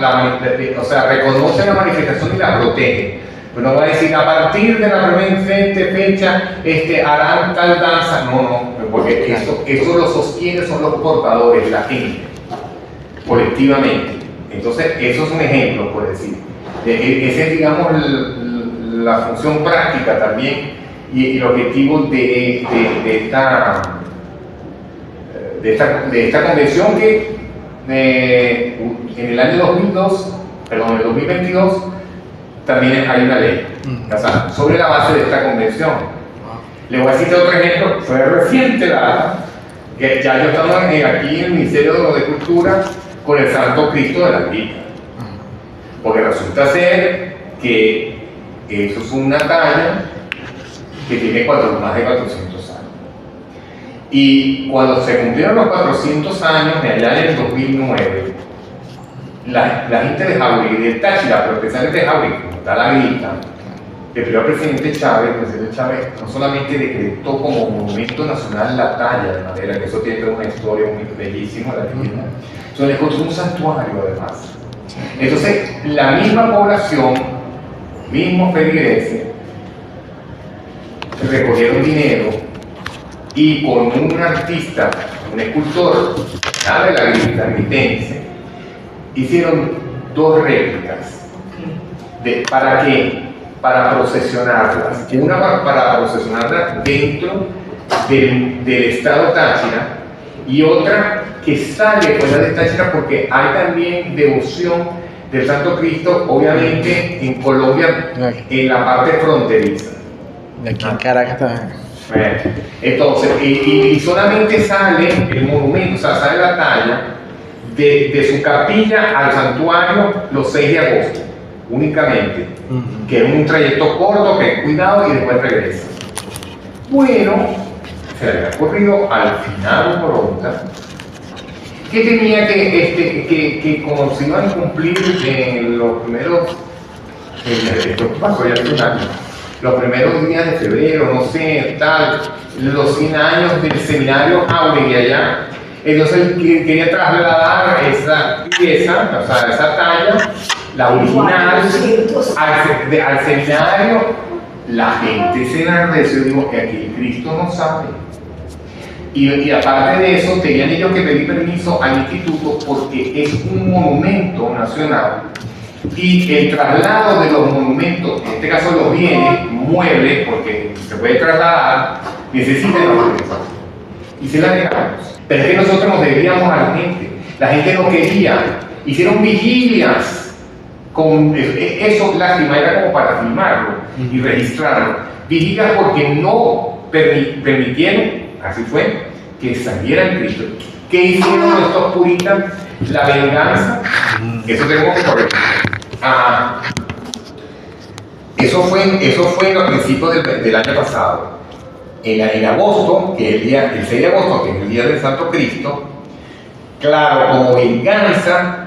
o sea, reconoce la manifestación y la protege. Pero no va a decir, a partir de la presente fecha, harán tal danza. No, porque eso lo sostiene, son los portadores, la gente, colectivamente. Entonces, eso es un ejemplo, por decir. Esa es, digamos, la función práctica también y el objetivo de esta convención que en el año 2022 también hay una ley, o sea, sobre la base de esta convención. Le voy a citar otro ejemplo, fue reciente data, que ya yo estaba aquí en el Ministerio de Cultura con el Santo Cristo de la Grita. Porque resulta ser que eso es una talla que tiene más de 400 años. Y cuando se cumplieron los 400 años, allá en el 2009, la gente de Jauregui, del Táchira, pero especialmente de Jauregui, como está la Grita, el primer presidente Chávez no solamente decretó como monumento nacional la talla de madera, que eso tiene una historia muy bellísima, la tienda, sino le construyó un santuario además. Entonces, la misma población, mismos feligreses, recogieron dinero y con un artista, un escultor, de la Grita, gritense, hicieron 2 réplicas. ¿Para qué? Para procesionarlas. Una para procesionarlas dentro del estado Táchira y otra que sale fuera de Táchira porque hay también devoción del Santo Cristo, obviamente en Colombia, en la parte fronteriza. De aquí en Caracas también. Bueno, entonces, y solamente sale el monumento, o sea, sale la talla de su capilla al santuario los 6 de agosto, únicamente, que es un trayecto corto, que es cuidado y después regresa. Bueno, se le había ocurrido al final pronta que tenía que como se iban a cumplir en los primeros, esto pasó ya hace un año, los primeros días de febrero, no sé, tal, los 100 años del seminario Jauregui allá. Entonces él quería trasladar esa pieza, o sea, esa talla, la original, al seminario. La gente se enardeció y dijo que aquí Cristo no sabe. Y aparte de eso, tenían ellos que pedir permiso al instituto porque es un monumento nacional. Y el traslado de los monumentos, en este caso los bienes, muebles, porque se puede trasladar, necesitan autorización. Y se la negamos. Pero es que nosotros nos debíamos a la gente. La gente no quería. Hicieron vigilias. Con eso, lástima, era como para filmarlo y registrarlo. Vigilias porque no permitieron, así fue, que saliera el Cristo. ¿Qué hicieron estos puritas? La venganza. Eso tenemos que corregir. Eso fue en los principios del año pasado. En agosto, que es el 6 de agosto, que es el día del Santo Cristo, claro, como venganza,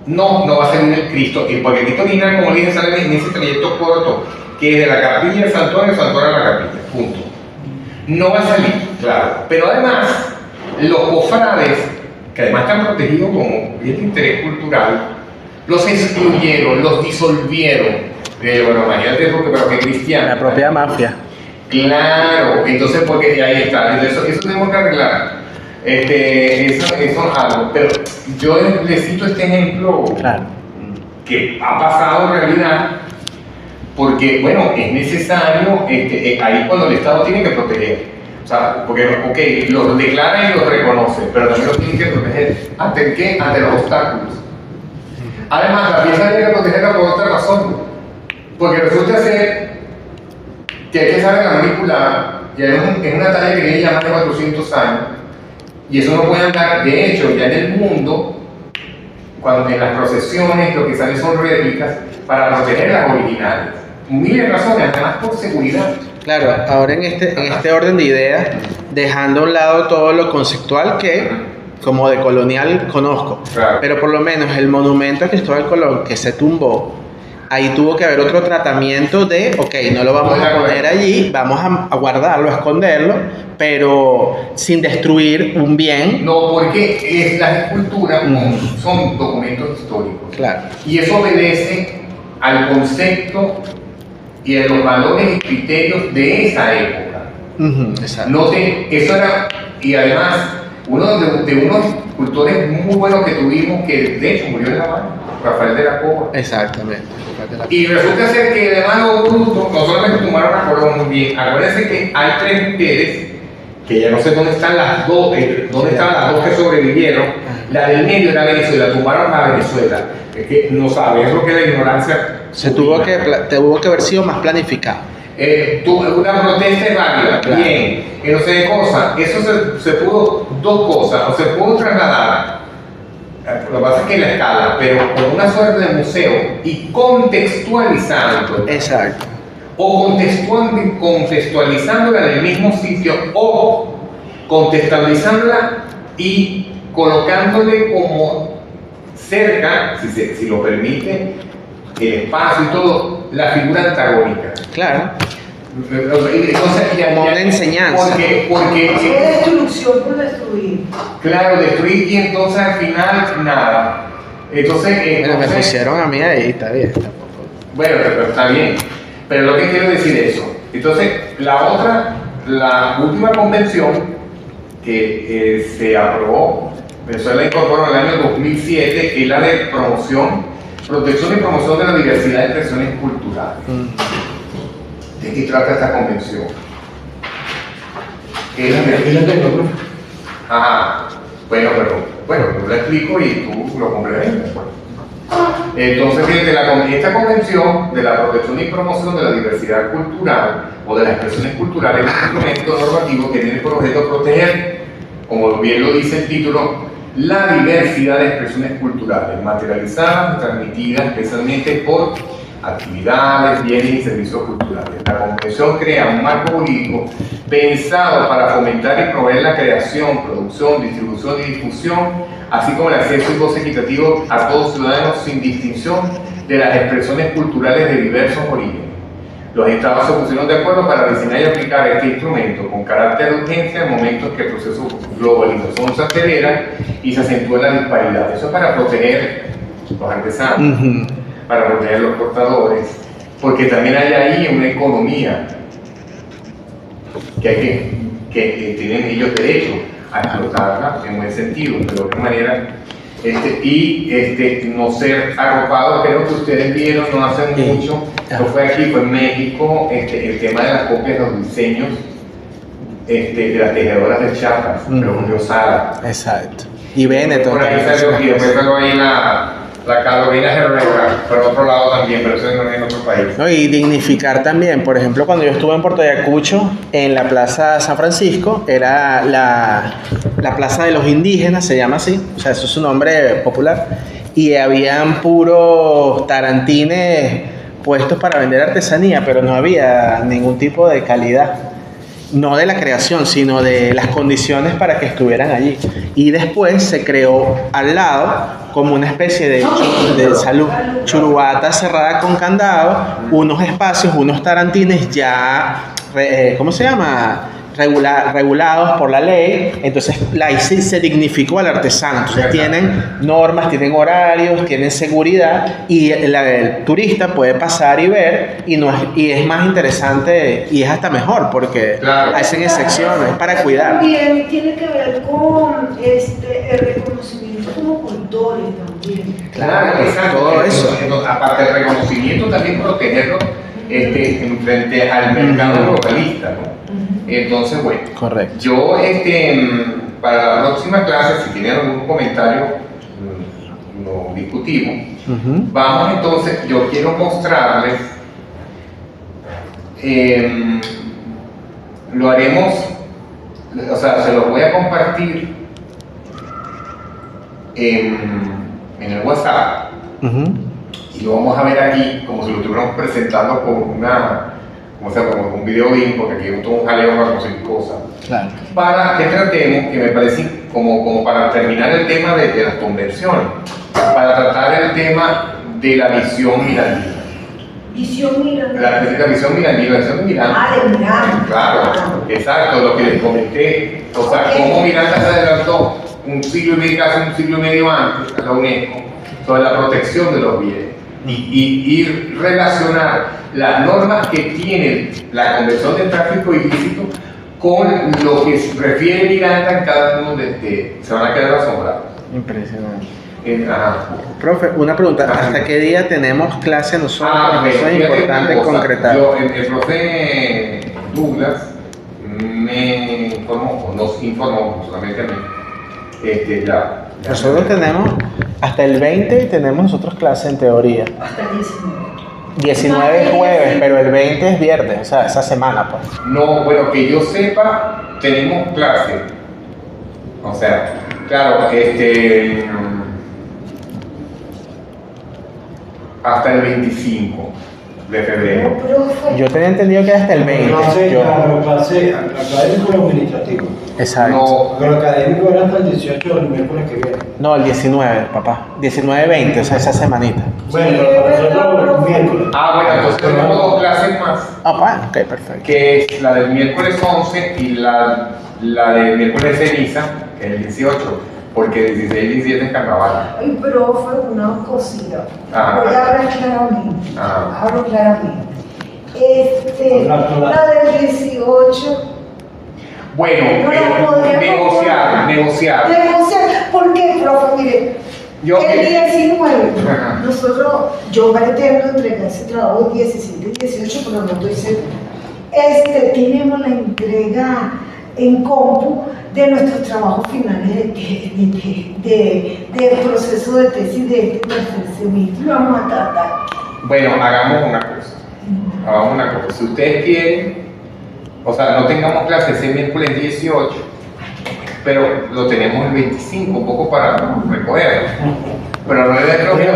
no va a salir el Cristo, porque el Cristo original, como le dije, sale en ese trayecto corto, que es de la capilla del santuario a la capilla, punto. No va a salir, claro. Pero además, los cofrades, que además están protegidos como bien de interés cultural, los excluyeron, los disolvieron. Bueno, imagínate eso, pero que cristiano. La propia mafia. Claro, entonces porque ahí está, eso tenemos que arreglar. Eso es algo, pero yo les cito este ejemplo claro, que ha pasado en realidad, porque bueno, es necesario, ahí cuando el Estado tiene que proteger, o sea, porque los declara y los reconoce, pero también los tiene que proteger. ¿Ante qué? Ante los obstáculos. Además, la pieza hay que protegerla por otra razón, porque resulta ser que hay que saber la manipular, y es una talla que tiene ya más de 400 años, y eso no puede andar. De hecho, ya en el mundo, cuando en las procesiones lo que sale son réplicas para proteger las originales. Miles de razones, además por seguridad. Claro, ahora en este orden de ideas, dejando a un lado todo lo conceptual que, como de colonial, conozco, claro, pero por lo menos el monumento a Cristóbal Colón que se tumbó, ahí tuvo que haber otro tratamiento de, ok, no lo vamos a poner allí, vamos a guardarlo, a esconderlo, pero sin destruir un bien. No, porque las esculturas son documentos históricos. Claro. Y eso obedece al concepto y a los valores y criterios de esa época. Exacto. Eso era, y además, uno de unos escultores muy buenos que tuvimos, que de hecho murió en La Habana, Rafael de la Cova. Exactamente. Y resulta ser que además los brutos no solamente tumbaron a Colón muy bien, acuérdense que hay 3 mujeres, que ya no sé dónde están las dos, dónde estaban las dos que sobrevivieron. La del medio era Venezuela, tumbaron a Venezuela. Es que no sabe, es lo que la ignorancia. Tuvo que haber sido más planificado. Una protesta es válida, Claro. bien, que no sé de cosas. Eso se pudo, dos cosas, o se pudo trasladar, lo que pasa es que la escala, pero con una suerte de museo y contextualizando, Exacto. o contextualizándola en el mismo sitio, o contextualizándola y colocándole como cerca, si lo permite, el espacio y todo, la figura antagónica. Claro. Entonces, Como una enseñanza. Porque Es destrucción por destruir. claro, destruir y entonces al final nada. Bueno, me pusieron a mí ahí, está bien. Tampoco. Bueno, pero está bien. Pero lo que quiero decir es eso. Entonces, la última convención que se aprobó, Venezuela incorporó en el año 2007, que es la de protección y promoción de la diversidad de expresiones culturales. ¿De qué trata esta convención? Aquí la tengo, profe. Ajá. Bueno, yo lo explico y tú lo complementas. Entonces, fíjate, esta convención de la protección y promoción de la diversidad cultural o de las expresiones culturales es un instrumento normativo que tiene por objeto proteger, como bien lo dice el título, la diversidad de expresiones culturales materializadas y transmitidas especialmente por actividades, bienes y servicios culturales. La convención crea un marco jurídico pensado para fomentar y promover la creación, producción, distribución y difusión, así como el acceso y goce equitativo a todos ciudadanos sin distinción de las expresiones culturales de diversos orígenes. Los estados se pusieron de acuerdo para diseñar y aplicar este instrumento con carácter de urgencia en momentos que el proceso de globalización se acelera y se acentúa la disparidad. Eso es para proteger los artesanos, para proteger los portadores, porque también hay ahí una economía que tienen ellos derecho a explotarla en buen sentido, de otra manera, no ser arropados. Creo que ustedes vieron no hace mucho, esto fue aquí, fue en México, el tema de las copias de los diseños de las tejedoras de Chiapas, pero con Sala. Exacto. Y Benetton. Por ahí salió, y después salió ahí la Carolina Herrera, por otro lado también, pero eso no es en otro país. No, y dignificar también, por ejemplo, cuando yo estuve en Puerto Ayacucho, en la Plaza San Francisco, era la Plaza de los Indígenas, se llama así, o sea, eso es su nombre popular, y habían puros tarantines puestos para vender artesanía, pero no había ningún tipo de calidad. No de la creación, sino de las condiciones para que estuvieran allí. Y después se creó al lado como una especie de salud, churubata cerrada con candado, unos espacios, unos tarantines ya, ¿cómo se llama? Regulados por la ley. Entonces ahí se dignificó al artesano. Entonces tienen normas, tienen horarios, tienen seguridad y el turista puede pasar y ver y es más interesante y es hasta mejor porque hacen excepciones para cuidar. También tiene que ver con el reconocimiento como cultores también. Claro, exacto. Todo eso. Aparte del reconocimiento, también protegerlo frente al mercado localista, ¿no? Entonces, bueno, correcto. Yo, para la próxima clase, si tienen algún comentario, lo discutimos. Vamos entonces, yo quiero mostrarles, lo haremos, o sea, se los voy a compartir en el WhatsApp y lo vamos a ver aquí como si lo estuviéramos presentando con como un video bien, porque aquí hay todo un jaleo para conseguir cosas. Claro. Para que tratemos, que me parece como para terminar el tema de las conversiones, para tratar el tema de la visión mirandina. Visión mirandina. La visión mirandina, la visión de Miranda. De Miranda. Claro, exacto, lo que les comenté. O sea, cómo Miranda se adelantó un siglo y medio, casi un siglo y medio antes a la UNESCO sobre la protección de los bienes. Y relacionar las normas que tiene la Convención de Tráfico Ilícito con lo que refiere Miranda en cada uno se van a quedar asombrados. Impresionante. Ajá. Profe, una pregunta, ¿hasta qué día tenemos clase nosotros? Eso es importante concretar. El profe Douglas me informó, nos informó solamente a mí. Nosotros tenemos hasta el 20 y tenemos nosotros clase en teoría. Hasta el 19. 19 es jueves, pero el 20 es viernes, o sea, esa semana, pues. No, bueno, que yo sepa, tenemos clase. O sea, claro, hasta el 25 de febrero. No, profe. Yo tenía entendido que hasta el 20. Clase académico o administrativo. Exacto. No, Pero académico era hasta el 18 del miércoles que viene. No, el 19, papá. 19-20, o sea, esa semanita. Bueno, pero para nosotros el miércoles. bueno, entonces tenemos dos clases más, Ah, bueno, ok, perfecto. que es la del miércoles 11 y la del miércoles ceniza, que es el 18, porque el 16 y 17 es carnaval. Ay, profe, una cosita. Ajá. Voy a hablar claramente. Ajá. Hablo claramente. Hablar claro. La del 18. Bueno, No la podríamos negociar. Negociar. ¿Por qué, profe? Mire, Yo el que- 19, Ajá. yo pretendo entregar ese trabajo el 17 y 18, pero no estoy segura. Tenemos la entrega en compu de nuestros trabajos finales de proceso de tesis de este tercer semestre. Lo vamos a tratar. Bueno, hagamos una cosa. Si ustedes quieren, o sea, no tengamos clase ese miércoles 18, pero lo tenemos el 25, un poco para recoger. Pero no es de ¿Esto es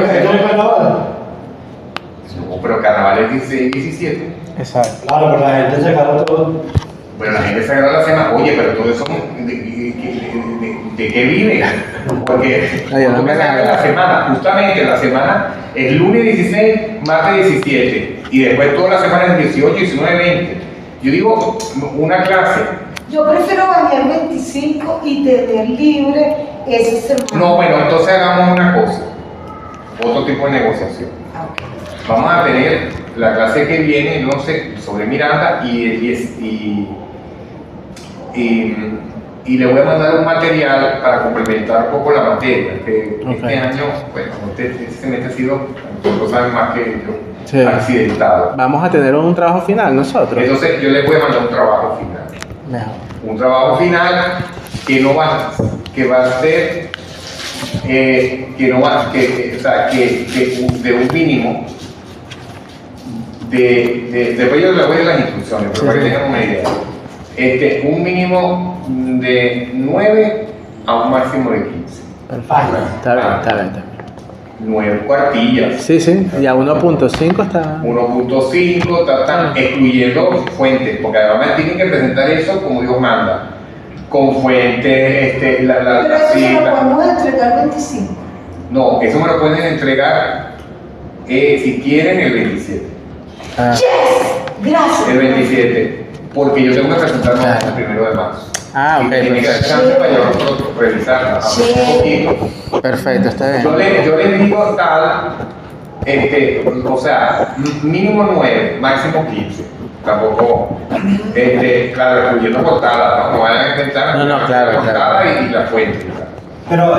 carnaval? pero carnaval es 16 y 17. Exacto. Claro, pero la gente se agarra todo. Bueno, la gente se agarra la semana. Oye, pero todo eso, ¿de qué vive? Porque Ay, yo no me se agarra la semana, justamente la semana es lunes 16, martes 17, y después toda la semana es 18, 19, 20. Yo digo, una clase. Yo prefiero bañar 25 y tener libre esa semana. No, bueno, entonces hagamos una cosa, otro tipo de negociación. Ah, ok. Vamos a tener la clase que viene, no sé, sobre Miranda y le voy a mandar un material para complementar un poco la materia, que Ok. este año, bueno, este semestre ha sido, todos saben más que yo, Sí. accidentado. Vamos a tener un trabajo final nosotros. Entonces yo les voy a mandar un trabajo final. Mejor. Un trabajo final que va a ser de un mínimo después yo les voy a dar las instrucciones, pero Sí, para que sí. tengan una idea. Un mínimo de 9 a un máximo de 15. Perfecto. Está bien, está bien, está bien. 9 cuartillas. Sí, sí, y a 1.5 está. 1.5, excluyendo fuentes, porque además tienen que presentar eso como Dios manda, con fuentes, Pero la eso se lo cita. podemos entregar 25. No, eso me lo pueden entregar si quieren el 27. Ah, ¡Yes! Gracias. El 27, porque yo tengo que presentarlo el 1 de marzo. Ah, ok, Y tiene que dar perfecto. chance para yo revisarla un poquito. Perfecto, está bien. Yo le digo tal, o sea, mínimo 9, máximo 15. Tampoco, claro, excluyendo portada, ¿no? No vayan a intentar No, claro, la portada y la fuente. Pero,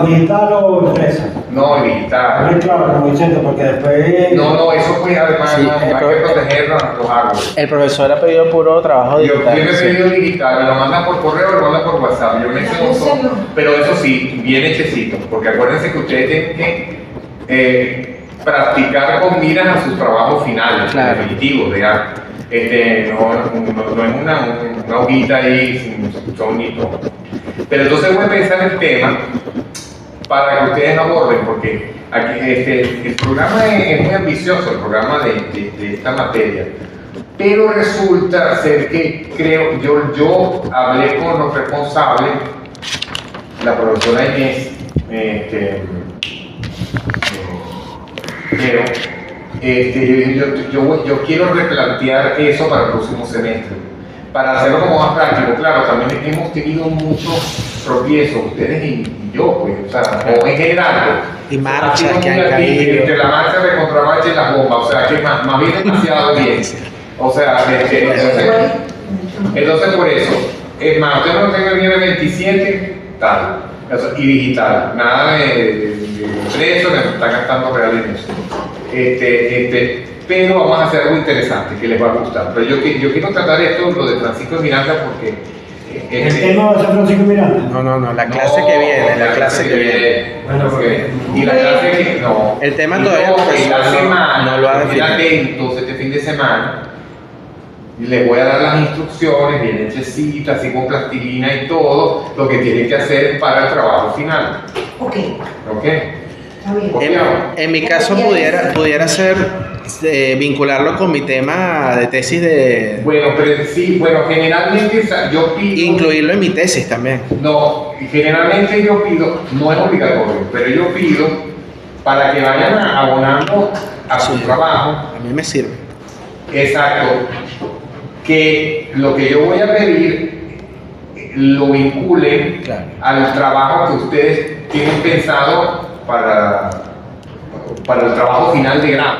¿digital o impresa? No, digital. Muy claro, como Vicente, porque después. No, eso pues además Sí, no, hay que proteger los árboles. El profesor ha pedido puro trabajo Yo digital. he Sí. pedido digital, me lo mandan por correo o lo mandan por WhatsApp. Yo me hice un solo, pero eso sí, bien hechecito, porque acuérdense que ustedes tienen que practicar con miras a sus trabajos finales, Claro. definitivos, digamos. No es una hojita ahí sin son ni todo. Pero entonces voy a pensar el tema para que ustedes aborden, porque aquí, el programa es muy ambicioso, el programa de esta materia. Pero resulta ser que creo, yo hablé con los responsables, la profesora Inés, pero yo quiero replantear eso para el próximo semestre, para hacerlo como más práctico. Claro, también hemos tenido muchos tropiezos, ustedes y yo, pues, o sea, o en general. Y Ha marchas sido que muy han activo, caído. entre la marcha de contramarcha y las bombas, o sea, que más bien demasiado bien. O sea, entonces por eso, es más, usted no tenga el 27, tal, y digital, nada de impreso, que se está gastando real en eso. Pero vamos a hacer algo interesante que les va a gustar. Pero yo quiero tratar esto, lo de Francisco de Miranda, porque El tema va a ser Francisco Miranda. No, la clase que viene, la clase que viene. Bueno, porque, y la clase que no. El tema Y todavía yo, el profesor en la semana, no lo ha estoy definido. atentos este fin de semana. Y les voy a dar las instrucciones bien hechecitas, así con plastilina y todo, lo que tienen que hacer para el trabajo final. Ok, ¿Ok? está bien. En mi caso pudiera ser vincularlo con mi tema de tesis de... Bueno, pero sí, bueno, generalmente yo pido... Incluirlo en mi tesis también. No, generalmente yo pido, no es obligatorio, pero yo pido para que vayan abonando a su trabajo. A mí me sirve. Exacto. Que lo que yo voy a pedir lo vinculen Claro. al trabajo que ustedes tienen pensado para el trabajo final de grado.